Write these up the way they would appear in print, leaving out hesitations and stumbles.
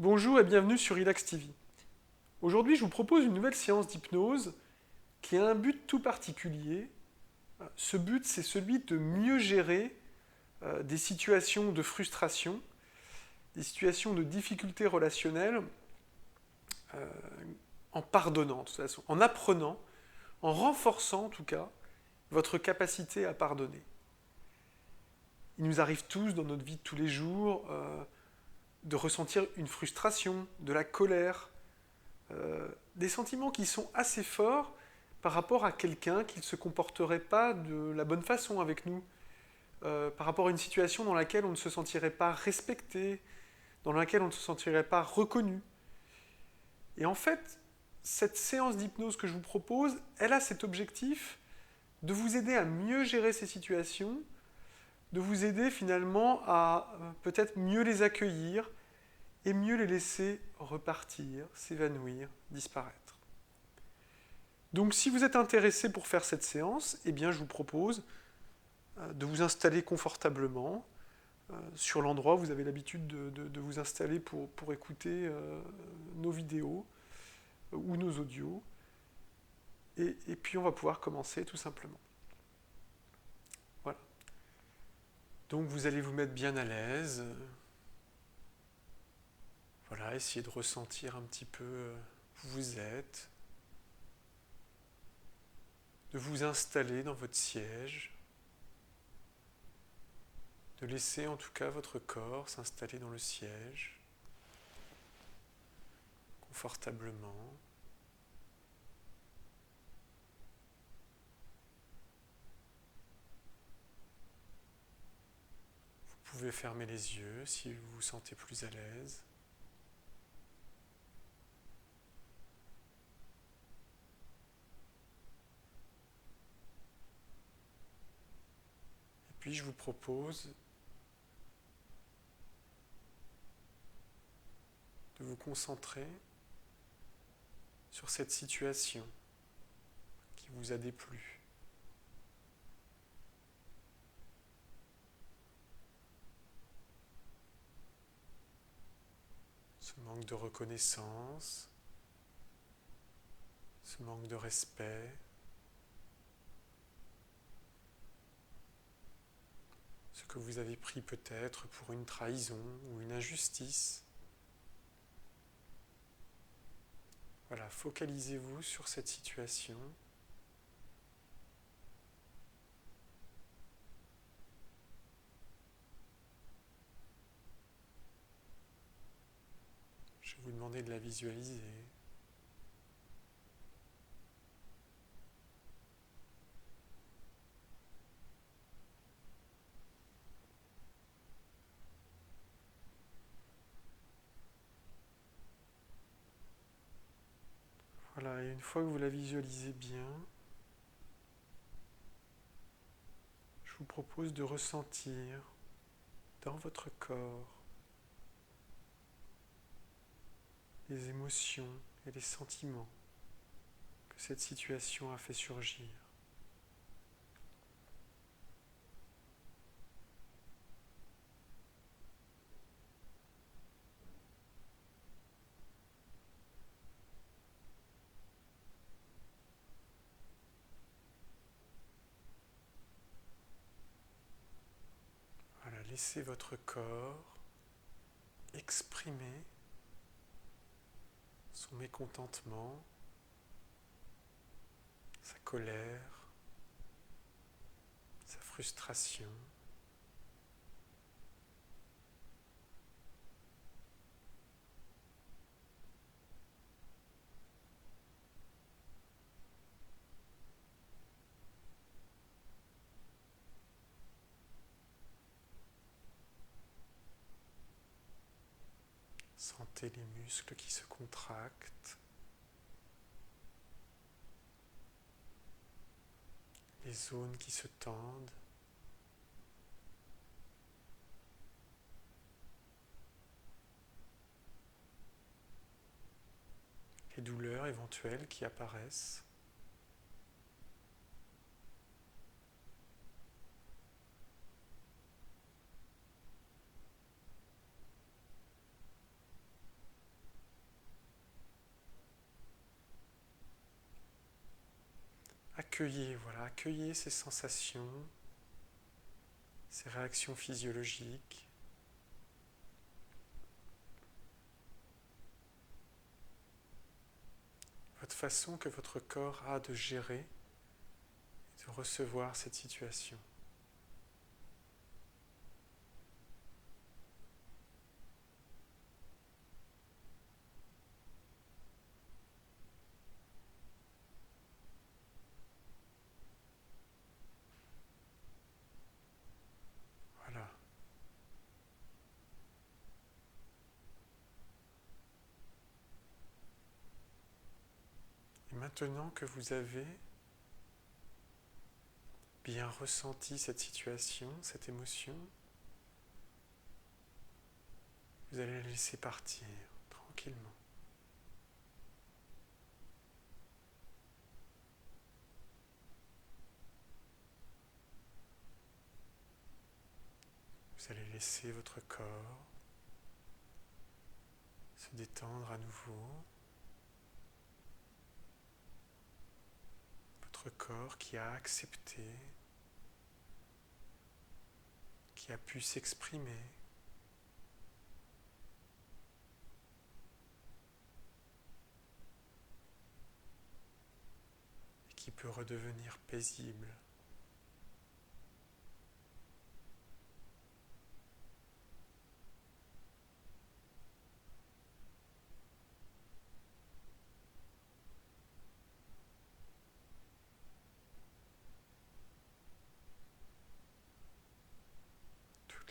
Bonjour et bienvenue sur Relax TV. Aujourd'hui, je vous propose une nouvelle séance d'hypnose qui a un but tout particulier. Ce but, c'est celui de mieux gérer des situations de frustration, des situations de difficultés relationnelles euh, en pardonnant, de toute façon, en apprenant, en renforçant en tout cas votre capacité à pardonner. Il nous arrive tous dans notre vie de tous les jours de ressentir une frustration, de la colère, des sentiments qui sont assez forts par rapport à quelqu'un qui ne se comporterait pas de la bonne façon avec nous, par rapport à une situation dans laquelle on ne se sentirait pas respecté, dans laquelle on ne se sentirait pas reconnu. Et en fait, cette séance d'hypnose que je vous propose, elle a cet objectif de vous aider à mieux gérer ces situations, de vous aider finalement à peut-être mieux les accueillir et mieux les laisser repartir, s'évanouir, disparaître. Donc si vous êtes intéressé pour faire cette séance, eh bien je vous propose de vous installer confortablement sur l'endroit où vous avez l'habitude de vous installer pour écouter nos vidéos ou nos audios. Et puis on va pouvoir commencer tout simplement. Voilà. Donc vous allez vous mettre bien à l'aise. Voilà, essayez de ressentir un petit peu où vous êtes. De vous installer dans votre siège. De laisser en tout cas votre corps s'installer dans le siège, confortablement. Vous pouvez fermer les yeux si vous vous sentez plus à l'aise. Et puis je vous propose de vous concentrer sur cette situation qui vous a déplu. Ce manque de reconnaissance, ce manque de respect, ce que vous avez pris peut-être pour une trahison ou une injustice. Voilà, focalisez-vous sur cette situation. Je vais vous demander de la visualiser. Voilà, et une fois que vous la visualisez bien, je vous propose de ressentir dans votre corps les émotions et les sentiments que cette situation a fait surgir. Voilà, laissez votre corps exprimer son mécontentement, sa colère, sa frustration. Sentez les muscles qui se contractent, les zones qui se tendent. Les douleurs éventuelles qui apparaissent. accueillez ces sensations, ces réactions physiologiques. Votre façon que votre corps a de gérer et de recevoir cette situation. Voilà. Et maintenant que vous avez bien ressenti cette situation, cette émotion, vous allez la laisser partir tranquillement. Vous allez laisser votre corps se détendre à nouveau. Votre corps qui a accepté, qui a pu s'exprimer. Et qui peut redevenir paisible.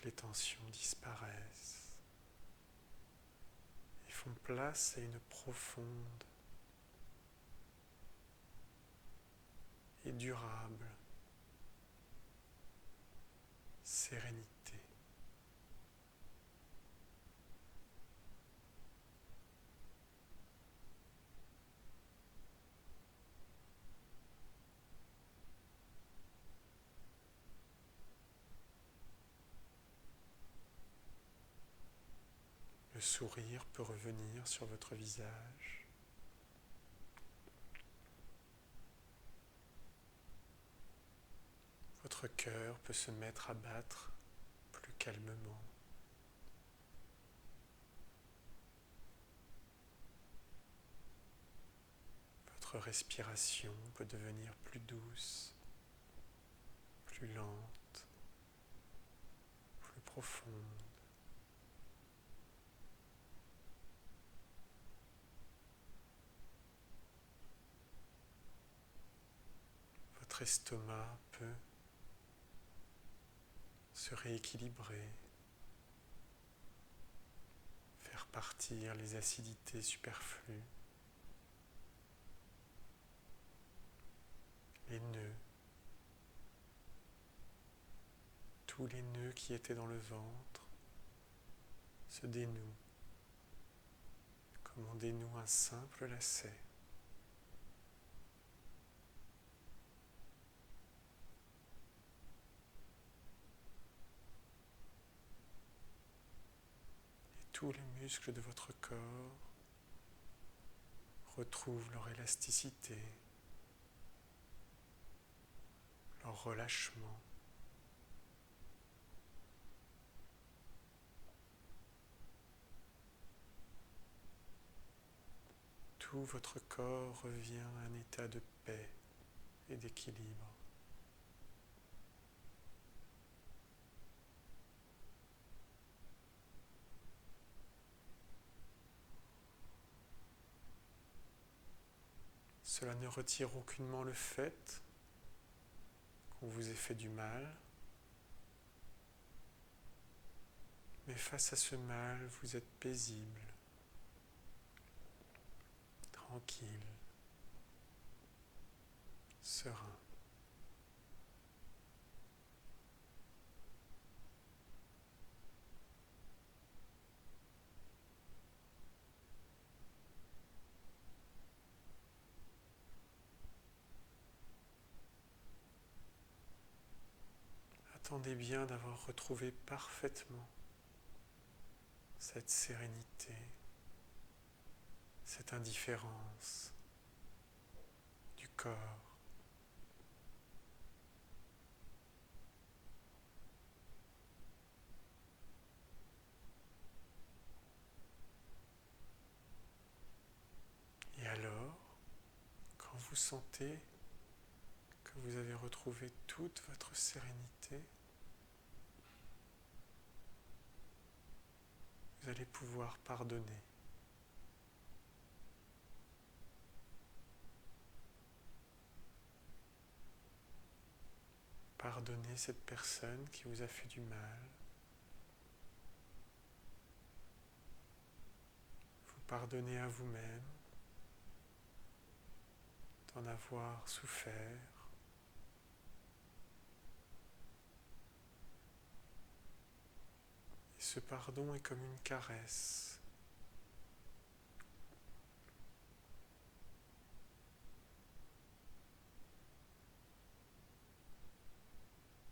Les tensions disparaissent et font place à une profonde et durable sérénité. Le sourire peut revenir sur votre visage. Votre cœur peut se mettre à battre plus calmement. Votre respiration peut devenir plus douce, plus lente, plus profonde. Votre estomac peut se rééquilibrer, faire partir les acidités superflues, les nœuds, tous les nœuds qui étaient dans le ventre se dénouent, comme on dénoue un simple lacet. Tous les muscles de votre corps retrouvent leur élasticité, leur relâchement. Tout votre corps revient à un état de paix et d'équilibre. Cela ne retire aucunement le fait qu'on vous ait fait du mal, mais face à ce mal, vous êtes paisible, tranquille, serein. Attendez bien d'avoir retrouvé parfaitement cette sérénité, cette indifférence du corps, vous sentez que vous avez retrouvé toute votre sérénité, vous allez pouvoir pardonner. Pardonnez cette personne qui vous a fait du mal. Vous pardonnez à vous-même d'en avoir souffert. Et ce pardon est comme une caresse.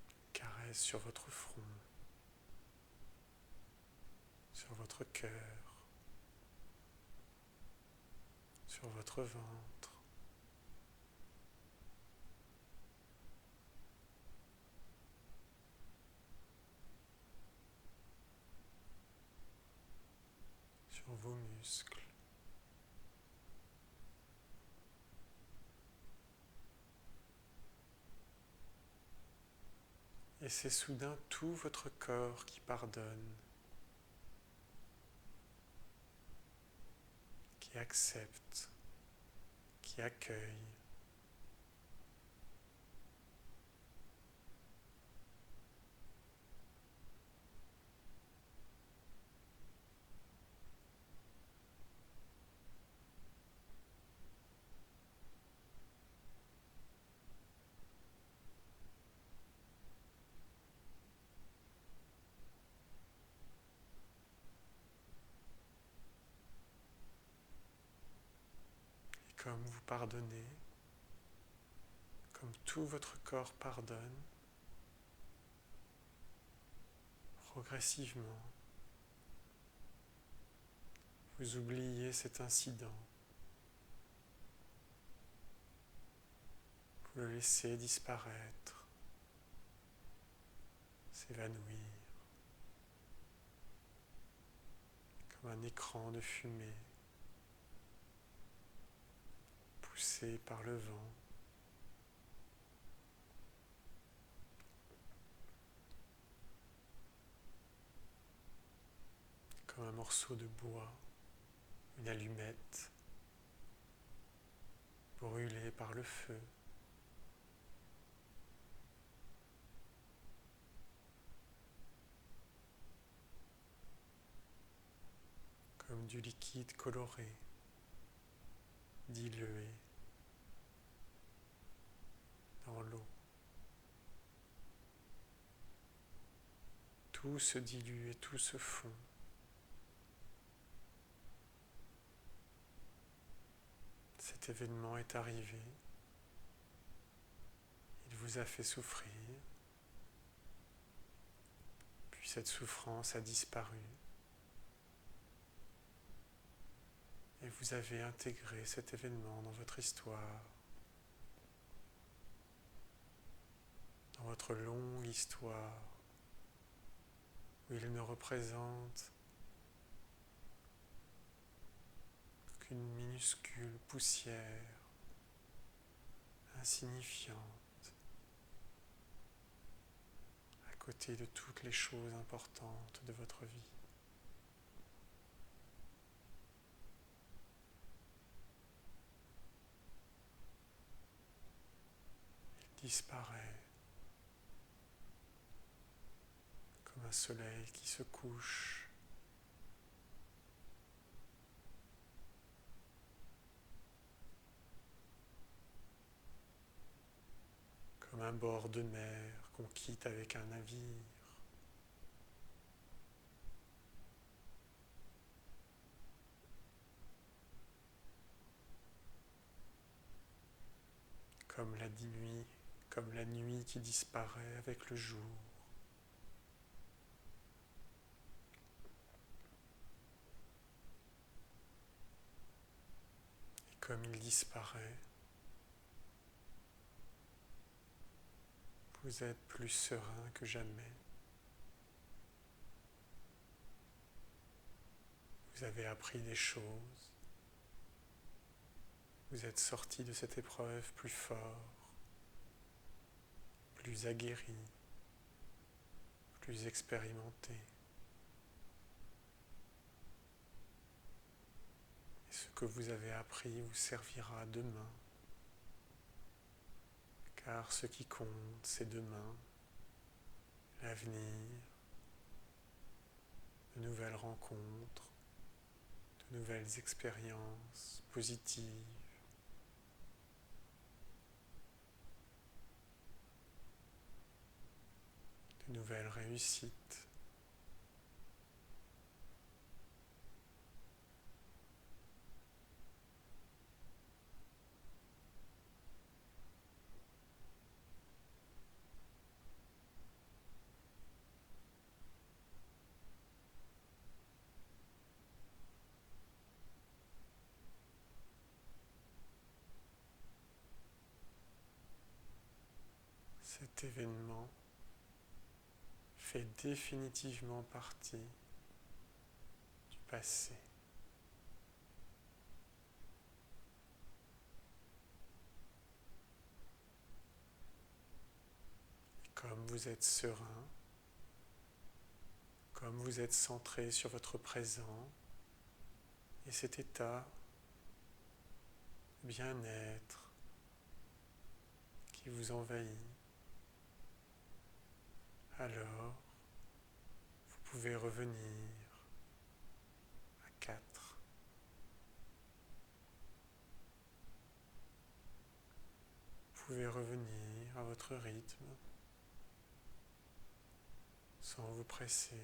Une caresse sur votre front, sur votre cœur, sur votre ventre. Sur vos muscles. Et c'est soudain tout votre corps qui pardonne, qui accepte, qui accueille. Comme vous pardonnez, comme tout votre corps pardonne, progressivement, vous oubliez cet incident. Vous le laissez disparaître, s'évanouir, comme un écran de fumée, poussé par le vent. Comme un morceau de bois, une allumette, brûlée par le feu. Comme du liquide coloré, dilué dans l'eau. Tout se dilue et tout se fond. Cet événement est arrivé. Il vous a fait souffrir. Puis cette souffrance a disparu. Et vous avez intégré cet événement dans votre histoire, dans votre longue histoire, où il ne représente qu'une minuscule poussière insignifiante à côté de toutes les choses importantes de votre vie. Il disparaît comme un soleil qui se couche. Comme un bord de mer qu'on quitte avec un navire. Comme la nuit qui disparaît avec le jour. Et comme il disparaît, vous êtes plus serein que jamais. Vous avez appris des choses. Vous êtes sorti de cette épreuve plus fort, plus aguerri, plus expérimenté. Et ce que vous avez appris vous servira demain, car ce qui compte, c'est demain, l'avenir, de nouvelles rencontres, de nouvelles expériences positives, de nouvelles réussites. Cet événement fait définitivement partie du passé. Et comme vous êtes serein, comme vous êtes centré sur votre présent et cet état de bien-être qui vous envahit, alors vous pouvez revenir à 4. Vous pouvez revenir à votre rythme sans vous presser,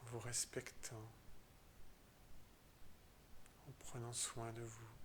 en vous respectant, en prenant soin de vous.